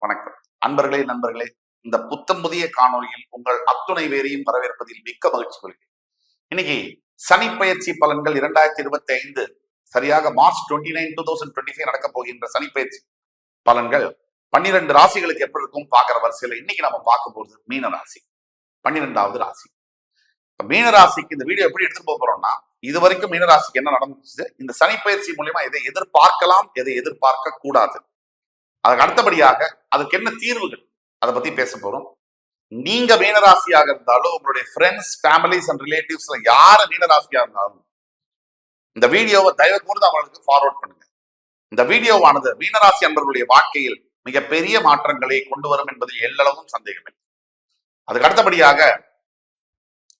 வணக்கம் அன்பர்களே, நண்பர்களே. இந்த புத்தம் புதிய காணொலியில் உங்கள் அத்துணை பேரையும் வரவேற்பதில் மிக்க மகிழ்ச்சி கொள்கிறேன். இன்னைக்கு சனி பயிற்சி பலன்கள் 2025 சரியாக மார்ச் 29, 2025 நடக்க போகின்ற சனி பயிற்சி பலன்கள் 12 ராசிகளுக்கு எப்படி இருக்கும் பாக்குற வரிசையில இன்னைக்கு நம்ம பார்க்க போறது மீன ராசி, 12வது ராசி. மீன ராசிக்கு இந்த வீடியோ எப்படி எடுத்துட்டு போறோம்னா, இது வரைக்கும் மீன ராசிக்கு என்ன நடந்துச்சு, இந்த சனி பயிற்சி மூலியமா எதை எதிர்பார்க்கலாம், எதை எதிர்பார்க்க கூடாது, அதுக்கு அடுத்தபடியாக அதுக்கு என்ன தீர்வுகள், அதை பத்தி பேச போறோம். நீங்க மீனராசியாக இருந்தாலும் உங்களுடைய ஃப்ரெண்ட்ஸ், ஃபேமிலிஸ் அண்ட் ரிலேட்டிவ்ஸ்ல யாரு மீனராசியா இருந்தாலும் இந்த வீடியோவை தயவு கூர்ந்து அவங்களுக்கு ஃபார்வர்ட் பண்ணுங்க. இந்த வீடியோவானது மீனராசி அன்பர்களுடைய வாழ்க்கையில் மிகப்பெரிய மாற்றங்களை கொண்டு வரும் என்பதில் எல்லளவும் சந்தேகமே. அதுக்கு அடுத்தபடியாக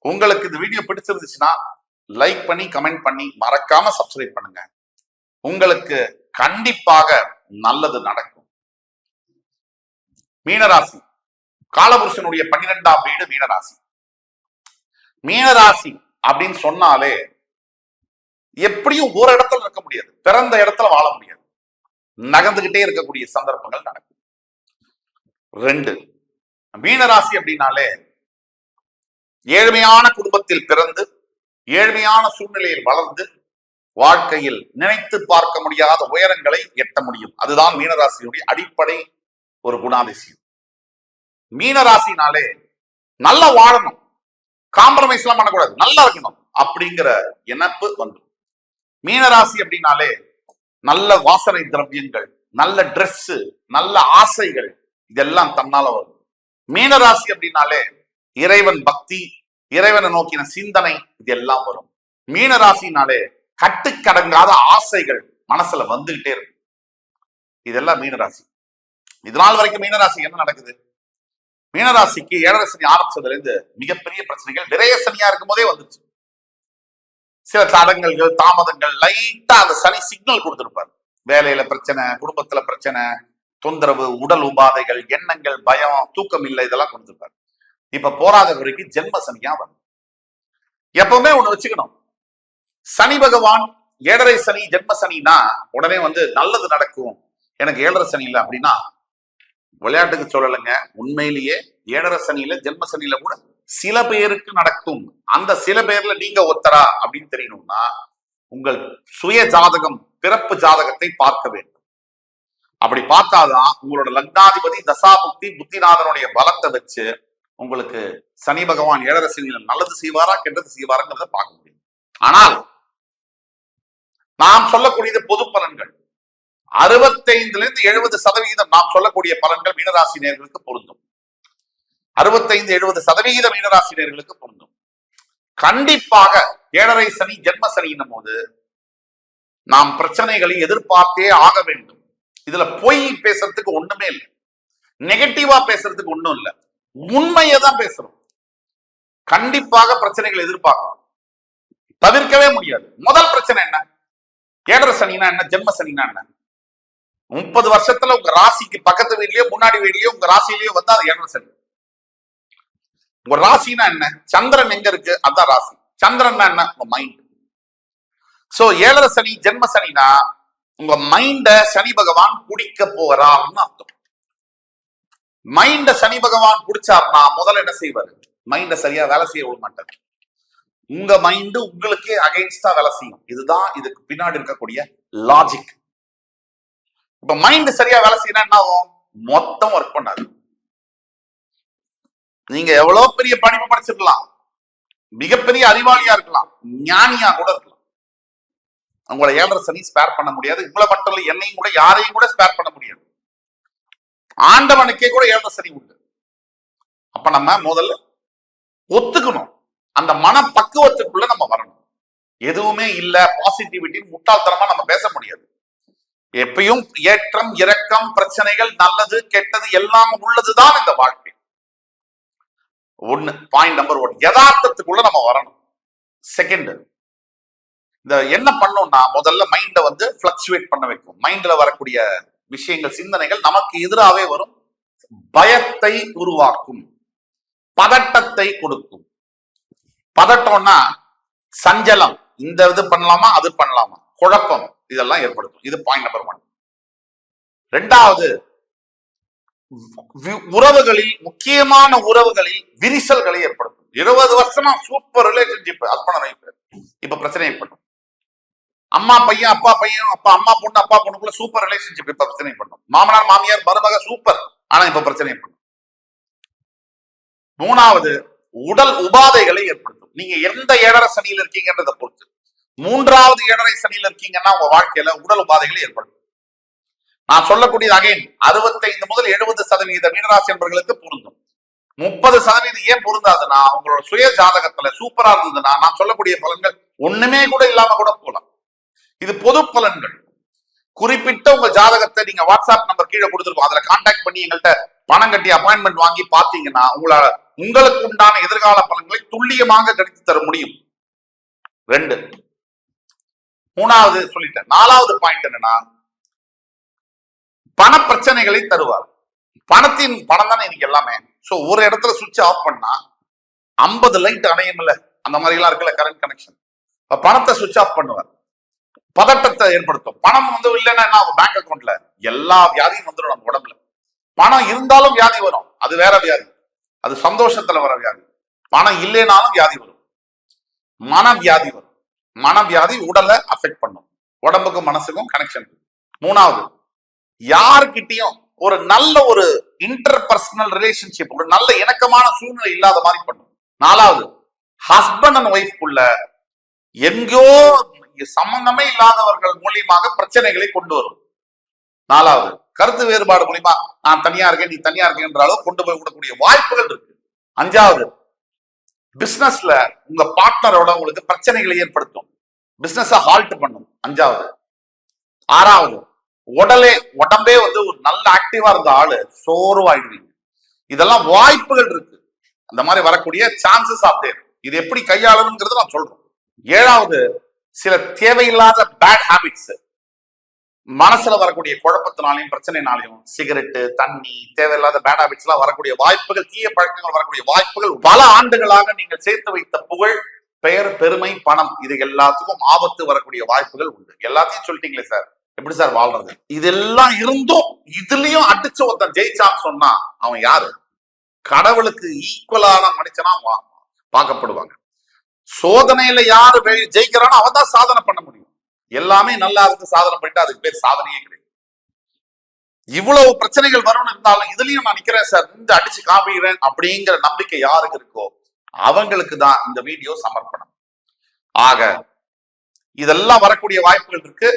உங்களுக்கு இந்த வீடியோ பிடிச்சிருந்துச்சுன்னா லைக் பண்ணி கமெண்ட் பண்ணி மறக்காம சப்ஸ்கிரைப் பண்ணுங்க. உங்களுக்கு கண்டிப்பாக நல்லது நடக்கும். மீனராசி காலபுருஷனுடைய 12ஆம் வீடு மீனராசி. மீனராசி அப்படின்னு சொன்னாலே எப்படியும் ஒரு இடத்துல இருக்க முடியாது, பிறந்த இடத்துல வாழ முடியாது, நகர்ந்துகிட்டே இருக்கக்கூடிய சந்தர்ப்பங்கள் நடக்கும். 2, மீனராசி அப்படின்னாலே ஏழ்மையான குடும்பத்தில் பிறந்து ஏழ்மையான சூழ்நிலையில் வளர்ந்து வாழ்க்கையில் நினைத்து பார்க்க முடியாத உயரங்களை எட்ட முடியும். அதுதான் மீனராசியுடைய அடிப்படை ஒரு குணாதிசயம். மீனராசினாலே நல்லா வாழணும், காம்ப்ரமைஸ் எல்லாம் பண்ணக்கூடாது, நல்லா இருக்கணும் அப்படிங்கிற எண்ணப்பு வந்துடும். மீனராசி அப்படின்னாலே நல்ல வாசனை திரவியங்கள், நல்ல ட்ரெஸ், நல்ல ஆசைகள், இதெல்லாம் தன்னால வரும். மீனராசி அப்படின்னாலே இறைவன் பக்தி, இறைவனை நோக்கின சிந்தனை, இதெல்லாம் வரும். மீனராசினாலே கட்டுக்கடங்காத ஆசைகள் மனசுல வந்துகிட்டே இருக்கும். இதெல்லாம் மீனராசி. இதனால் வரைக்கும் மீனராசி என்ன நடக்குது, மீனராசிக்கு 7 சனி ஆரம்பிச்சதுல இருந்து மிகப்பெரிய பிரச்சனைகள் விரய சனியா இருக்கும் போதே வந்துச்சு. சில தடங்கல்கள், தாமதங்கள், லைட்டா அந்த சனி சிக்னல் கொடுத்திருப்பாரு. வேலையில பிரச்சனை, குடும்பத்துல பிரச்சனை, தொந்தரவு, உடல் உபாதைகள், எண்ணங்கள், பயம், தூக்கம் இல்லை, இதெல்லாம் கொடுத்திருப்பாரு. இப்ப போராத வரைக்கும் ஜென்ம சனியா வரும். எப்பவுமே ஒண்ணு வச்சுக்கணும், சனி பகவான் 7.5 சனி ஜென்ம சனினா உடனே நல்லது நடக்கும், எனக்கு 7.5 சனி இல்லை அப்படின்னா விளையாட்டுக்கு சொல்லலைங்க. உண்மையிலேயே 7.5 சனியில ஜென்ம சனியில கூட சில பேருக்கு நடக்கும். அந்த சில பேர்ல நீங்க ஒத்தரா அப்படின்னு தெரியணும்னா உங்கள் சுய ஜாதகம், பிறப்பு ஜாதகத்தை பார்க்க வேண்டும். அப்படி பார்த்தாதான் உங்களோட லக்னாதிபதி தசாபுக்தி புத்திநாதனுடைய பலத்தை வச்சு உங்களுக்கு சனி பகவான் 7.5 சனியில நல்லது செய்வாரா கெட்டது செய்வாராங்கிறத பார்க்க முடியும். ஆனால் நாம் சொல்லக்கூடியது பொது பலன்கள். 65 இருந்து 70% நாம் சொல்லக்கூடிய பலன்கள் மீனராசி நேயர்களுக்கு பொருந்தும். 65-70% மீனராசி நேயர்களுக்கு பொருந்தும். கண்டிப்பாக 7.5 சனி ஜென்ம சனியின் போது நாம் பிரச்சனைகளை எதிர்பார்த்தே ஆக வேண்டும். இதுல பொய் பேசுறதுக்கு ஒண்ணுமே இல்லை, நெகட்டிவா பேசுறதுக்கு ஒண்ணும் இல்லை, உண்மையை தான் பேசுறோம். கண்டிப்பாக பிரச்சனைகளை எதிர்பார்க்கலாம், தவிர்க்கவே முடியாது. முதல் பிரச்சனை என்ன, 7.5 சனினா என்ன, ஜென்ம சனினா என்ன? 30 வருஷத்துல உங்க ராசிக்கு பக்கத்து வீட்லயோ முன்னாடி வீட்லயோ உங்க ராசியிலயோ அது 7.5 சனி. உங்க ராசினா என்ன, சந்திரன் எங்க இருக்கு, அதான் ராசி. சந்திரன் என்ன, உங்க மைண்ட். சோ 7.5 சனி ஜென்ம சனினா உங்க மைண்ட சனி பகவான் குடிக்க போறான்னு அர்த்தம். மைண்ட சனி பகவான் குடிச்சார்னா முதல்ல என்ன செய்வாரு, மைண்ட சரியா வேலை செய்ய விட மாட்டாரு. உங்க மைண்ட் உங்களுக்கே அகைன்ஸ்டா வேலை செய்யும். இதுதான் இதுக்கு பின்னாடி இருக்கக்கூடிய லாஜிக். இப்ப மைண்ட் சரியா வேலை செய்யணும் என்ன ஆகும், மொத்தம் ஒர்க் பண்ணாது. நீங்க எவ்வளவு பெரிய படிப்பு படிச்சிருக்கலாம், மிகப்பெரிய அறிவாளியா இருக்கலாம், ஞானியா கூட இருக்கலாம், உங்களை 7.5 சனி ஸ்பேர் பண்ண முடியாது. இவ்வளவு மட்டும் இல்ல, என்னையும் கூட யாரையும் கூட ஸ்பேர் பண்ண முடியாது. ஆண்டவனுக்கே கூட 7.5 சனி உண்டு. அப்ப நம்ம முதல்ல ஒத்துக்கணும், அந்த மன பக்குவத்துக்குள்ள நம்ம வரணும். எதுவுமே இல்ல பாசிட்டிவிட்டி முட்டாள்தனமா நம்ம பேச முடியாது. எப்பயும் ஏற்றம் இறக்கம், பிரச்சனைகள், நல்லது கெட்டது எல்லாம் உள்ளதுதான் இந்த வாழ்க்கை. பாயிண்ட் நம்பர் 1, யதார்த்தத்துக்குள்ள நம்ம வரணும். செகண்ட், இந்த என்ன பண்ணோம்னா முதல்ல மைண்ட பிளக்சுவேட் பண்ண வைக்கும். மைண்ட்ல வரக்கூடிய விஷயங்கள், சிந்தனைகள் நமக்கு எதிராகவே வரும், பயத்தை உருவாக்கும், பதட்டத்தை கொடுக்கும். பதட்டம்னா சஞ்சலம், இந்த இது பண்ணலாமா அது பண்ணலாமா, குழப்பம், இதெல்லாம் ஏற்படுத்தும். இது பாயிண்ட் நம்பர் 1. 2வது, உறவுகளில், முக்கியமான உறவுகளில் விரிசல்களை ஏற்படுத்தும். 20 வருஷமா சூப்பர் ரிலேஷன்ஷிப், ஹஸ்பண்ட் ஒய்ஃப், இப்ப பிரச்சனை ஏற்படும். அம்மா பையன், அப்பா பையன், அப்பா அம்மா பொண்ணு, அப்பா பொண்ணுக்குள்ள சூப்பர் ரிலேஷன்ஷிப், இப்ப பிரச்சனை பண்ணும். மாமனார் மாமியார் மருமக சூப்பர், ஆனா இப்ப பிரச்சனை பண்ணும். மூணாவது, உடல் உபாதைகளை ஏற்படுத்தும். நீங்க எந்த ஏழரை சனியில இருக்கீங்கன்றதை பொறுத்து. 3வது ஏழரை சனியில இருக்கீங்கன்னா உங்க வாழ்க்கையில உடல் உபாதைகளை ஏற்படுத்தும். நான் சொல்லக்கூடியது அகைன் 65 முதல் 70% மீனராசி என்பவர்களுக்கு பொருந்தும். 30% ஏன் பொருந்தாதுன்னா, உங்களோட சுய ஜாதகத்துல சூப்பரா இருந்ததுன்னா நான் சொல்லக்கூடிய பலன்கள் ஒண்ணுமே கூட இல்லாம கூட போலாம். இது பொது பலன்கள். குறிப்பிட்ட உங்க ஜாதகத்தை நீங்க வாட்ஸ்அப் நம்பர் கீழே கொடுத்துருக்கோம், அதுல கான்டாக்ட் பண்ணி எங்கள்கிட்ட பணம் கட்டி அப்பாயின்மெண்ட் வாங்கி பாத்தீங்கன்னா உங்களுக்கு உண்டான எதிர்கால பலன்களை துல்லியமாக கணித்து தர முடியும். 2. 3வது சொல்லிட்டேன். 4வது பாயிண்ட் என்னன்னா, பண பிரச்சனைகளை தருவார். பணம் தானே இன்னைக்கு எல்லாமே. சோ ஒரு இடத்துல சுவிட்ச் ஆஃப் பண்ணா 50 லைட் அணையும்ல, அந்த மாதிரி எல்லாம் இருக்குல்ல கரண்ட் கனெக்ஷன். பணத்தை சுவிட்ச் ஆஃப் பண்ணுவார். பதட்டத்தை ஏற்படுத்தும். பணம் இல்லைன்னா பேங்க் அக்கௌண்ட்ல எல்லா வியாதியும் வந்துடும் நம்ம உடம்புல. பணம் இருந்தாலும் வியாதி வரும், அது வேற வியாதி, அது சந்தோஷத்துல வர வியாதி. பணம் இல்லைனாலும் வியாதி வரும், மனவியாதி வரும். மனவியாதி உடலை அஃபெக்ட் பண்ணும், உடம்புக்கும் மனசுக்கும் கனெக்ஷன். 3வது, யாருக்கிட்டையும் ஒரு நல்ல ஒரு இன்டர்பர்சனல் ரிலேஷன்ஷிப், ஒரு நல்ல இணக்கமான சூழ்நிலை இல்லாத மாதிரி பண்ணும். 4வது, ஹஸ்பண்ட் அண்ட் ஒய்ஃப்குள்ள எங்கோ சம்பந்தமே இல்லாதவர்கள் மூலியமாக பிரச்சனைகளை கொண்டு வரும். 4வது, கருத்து வேறுபாடு மூலியமா நான் தனியா இருக்கேன் நீ தனியா இருக்கேன்ற அளவு கொண்டு போய் விடக்கூடிய வாய்ப்புகள் இருக்கு. 5வது, பிசினஸ்ல உங்க பார்ட்னரோட உங்களுக்கு பிரச்சனைகளை ஏற்படுத்தும், பிசினஸ் ஹால்ட் பண்ணும். 5வது. 6வது, உடம்பே ஒரு நல்ல ஆக்டிவா இருந்த ஆளு சோர்வாயிடுவீங்க. இதெல்லாம் வாய்ப்புகள் இருக்கு, அந்த மாதிரி வரக்கூடிய சான்சஸ் ஆஃப் தேர். இது எப்படி கையாளணுங்கிறது நான் சொல்றேன். 7வது, சில தேவையில்லாத பேட் ஹாபிட்ஸ், மனசுல வரக்கூடிய குழப்பத்தினாலையும் பிரச்சனைனாலையும் சிகரெட்டு, தண்ணி, தேவையில்லாத பேட் ஹாபிட்ஸ் எல்லாம் வரக்கூடிய வாய்ப்புகள், தீய பழக்கங்கள் வரக்கூடிய வாய்ப்புகள், பல ஆண்டுகளாக நீங்கள் சேர்த்து வைத்த புகழ், பெயர், பெருமை, பணம், இது எல்லாத்துக்கும் ஆபத்து வரக்கூடிய வாய்ப்புகள் உண்டு. எல்லாத்தையும் சொல்லிட்டீங்களே சார், எப்படி சார் வாழ்றது? இதெல்லாம் இருந்தும் இதுலயும் அடிச்சு ஒருத்தன் ஜெயிச்சான்னு சொன்னா அவன் யாரு? கடவுளுக்கு ஈக்குவலான மனுஷனா பார்க்கப்படுவாங்க. சோதனையில யாரு ஜெயிக்கிறானோ அவன் தான் சாதனை பண்ண முடியும். எல்லாமே நல்லா இருக்கு சாதனை பண்ணிட்டு அதுக்கு பேர் சாதனையே கிடையாது. இவ்வளவு பிரச்சனைகள் வரும்னு இருந்தாலும் இதுலயும் நான் நிக்கிறேன் சார், இந்த அடிச்சு காமிக்கிறேன் அப்படிங்கிற நம்பிக்கை யாருக்கு இருக்கோ அவங்களுக்கு தான் இந்த வீடியோ சமர்ப்பணம். ஆக இதெல்லாம் வரக்கூடிய வாய்ப்புகள் இருக்கு.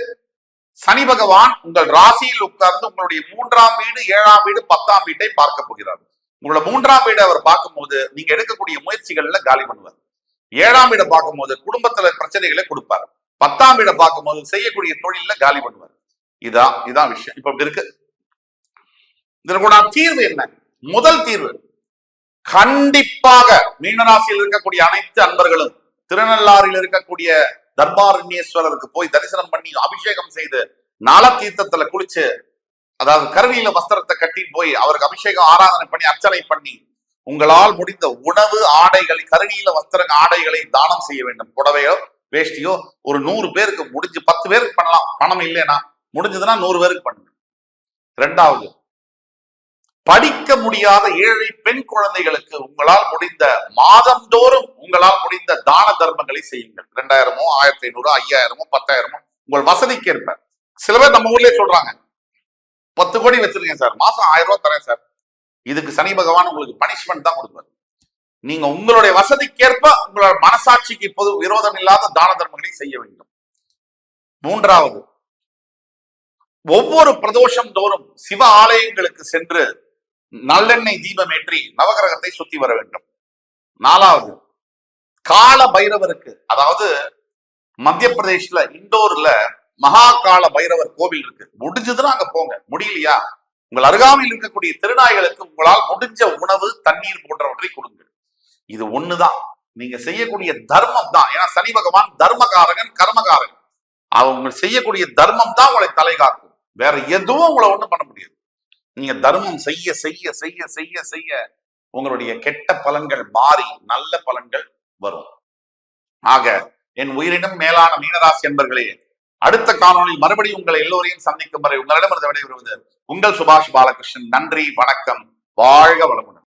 சனி பகவான் உங்கள் ராசியில் உட்கார்ந்து உங்களுடைய 3ஆம் வீடு, 7ஆம் வீடு, 10ஆம் வீட்டை பார்க்க போகிறார். உங்களோட 3ஆம் வீடு அவர் பார்க்கும்போது நீங்க எடுக்கக்கூடிய முயற்சிகள்ல காலி பண்ணுவார். 7ஆம் வீடை பார்க்கும்போது குடும்பத்துல பிரச்சனைகளை கொடுப்பாரு. 10ஆம் வீடை பார்க்கும்போது செய்யக்கூடிய தொழில காலி பண்ணுவார். இதான் விஷயம். இப்ப இப்படி இருக்கு. இதற்குள்ள தீர்வு என்ன? முதல் தீர்வு, கண்டிப்பாக மீனராசியில் இருக்கக்கூடிய அனைத்து அன்பர்களும் திருநள்ளாறில் இருக்கக்கூடிய தர்பாரண்யேஸ்வரருக்கு போய் தரிசனம் பண்ணி அபிஷேகம் செய்து நல தீர்த்தத்துல குளிச்சு, அதாவது கருவியில வஸ்திரத்தை கட்டி போய் அவருக்கு அபிஷேகம் ஆராதனை பண்ணி அர்ச்சனை பண்ணி உங்களால் முடிந்த உணவு, ஆடைகளை, கருவியில வஸ்திர ஆடைகளை தானம் செய்ய வேண்டும். புடவையோ வேஷ்டியோ ஒரு 100 பேருக்கு முடிஞ்சு 10 பேருக்கு பண்ணலாம். பணம் இல்லைன்னா முடிஞ்சதுன்னா 100 பேருக்கு பண்ணுங்க. 2வது, படிக்க முடியாத ஏழை பெண் குழந்தைகளுக்கு உங்களால் முடிந்த மாதந்தோறும் உங்களால் முடிந்த தான தர்மங்களை செய்யுங்கள். 2000மோ 1500 5000மோ 10000மோ உங்கள் வசதிக்கு ஏற்ப. சில பேர் நம்ம ஊர்லயே சொல்றாங்க 10 கோடி வச்சிருக்கேன் சார், மாசம் 1000 ரூபாய் தரேன் சார். இதுக்கு சனி பகவான் உங்களுக்கு பனிஷ்மெண்ட் தான் கொடுப்பார். நீங்க உங்களுடைய வசதிக்கேற்ப உங்களோட மனசாட்சிக்கு இப்போது விரோதம் இல்லாத தான தர்மங்களை செய்ய வேண்டும். 3வது, ஒவ்வொரு பிரதோஷம் தோறும் சிவ ஆலயங்களுக்கு சென்று நல்லெண்ணெய் தீபம் ஏற்றி நவகிரகத்தை சுத்தி வர வேண்டும். 4வது, கால பைரவருக்கு, அதாவது மத்திய பிரதேஷ்ல இண்டோர்ல மகா கால பைரவர் கோவில் இருக்கு. முடிஞ்சதுன்னா அங்க போங்க. முடியலையா உங்கள் அருகாமையில் இருக்கக்கூடிய திருநாய்களுக்கு உங்களால் முடிஞ்ச உணவு, தண்ணீர் போன்றவற்றை கொடுங்க. இது ஒண்ணுதான் நீங்க செய்யக்கூடிய தர்மம் தான். ஏன்னா சனி பகவான் தர்மகாரகன், கர்மகாரகன். அவங்க செய்யக்கூடிய தர்மம் தான் உங்களை தலை காக்கும். வேற எதுவும் உங்களை ஒண்ணும் பண்ண முடியாது. நீங்க தர்மம் செய்ய செய்ய செய்ய செய்ய செய்ய உங்களுடைய கெட்ட பலன்கள் மாறி நல்ல பலன்கள் வரும். ஆக என் உயிரினும் மேலான மீனராசி என்பர்களே, அடுத்த காணொளி மறுபடியும் உங்களை எல்லோரையும் சந்திக்கும் வரை உங்களிடமிருந்து விடைபெறுவது உங்கள் சுபாஷ் பாலகிருஷ்ணன். நன்றி, வணக்கம், வாழ்க வளமுடன்.